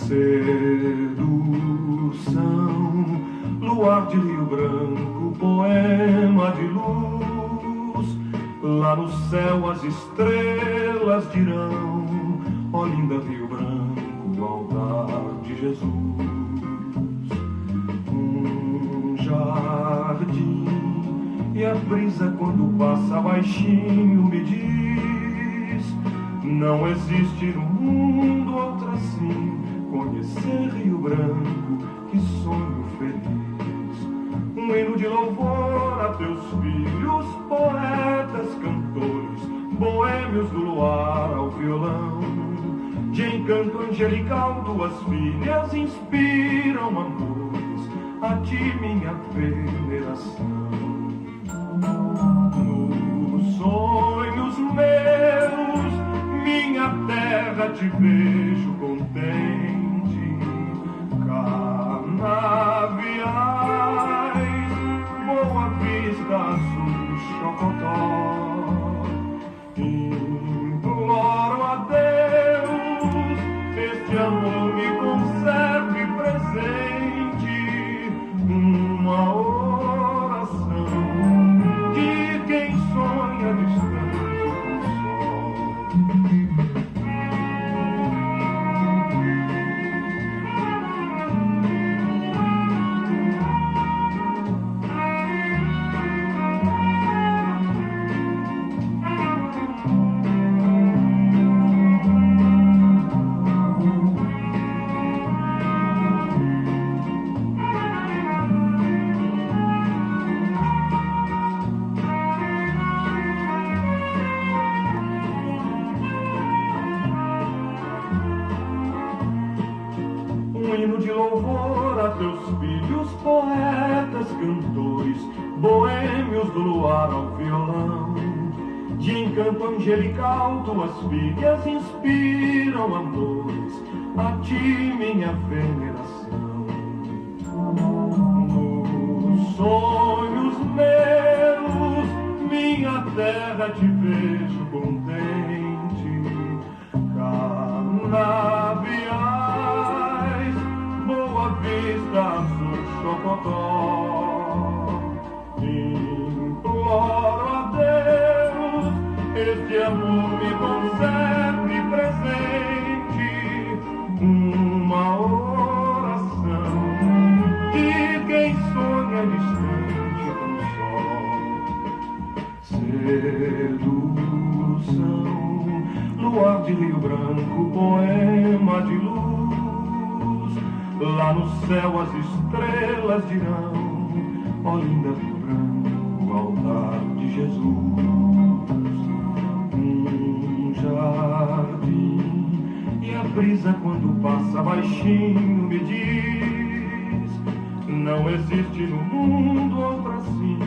Sedução, luar de Rio Branco, poema de luz. Lá no céu as estrelas dirão: ó linda Rio Branco, altar de Jesus. Um jardim e a brisa quando passa baixinho me diz: não existe no mundo outra assim. Conhecer Rio Branco, que sonho feliz. Um hino de louvor a teus filhos, poetas, cantores, boêmios do luar ao violão. De encanto angelical tuas filhas inspiram amores, a ti minha veneração. Nos sonhos meus, minha terra te vejo contente. Canaviais, Boa Vista, Azul, Chocotó. Imploro a Deus, este amor me conserve presente. Uma oração de quem sonha distante com o sol. Um hino de louvor a teus filhos, poetas, cantores, boêmios do luar ao violão. De encanto angelical tuas filhas inspiram amores, a ti minha veneração. Nos sonhos meus, minha terra te vejo contente. Canaviais, Boa Vista, Azul, Chocotó. Imploro a Deus, este amor me conserve presente. Uma oração de quem sonha distante com o sol. Sedução, luar de Rio Branco, poema de luz. Lá no céu as estrelas dirão: ó linda Rio Branco, altar de Jesus. Um jardim e a brisa quando passa baixinho me diz: não existe no mundo outra assim.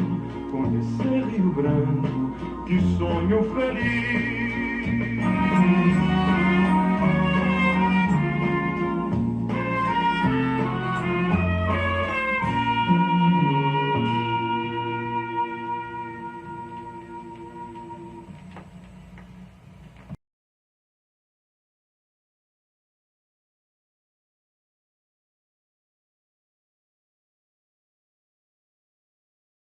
Conhecer Rio Branco, que sonho feliz.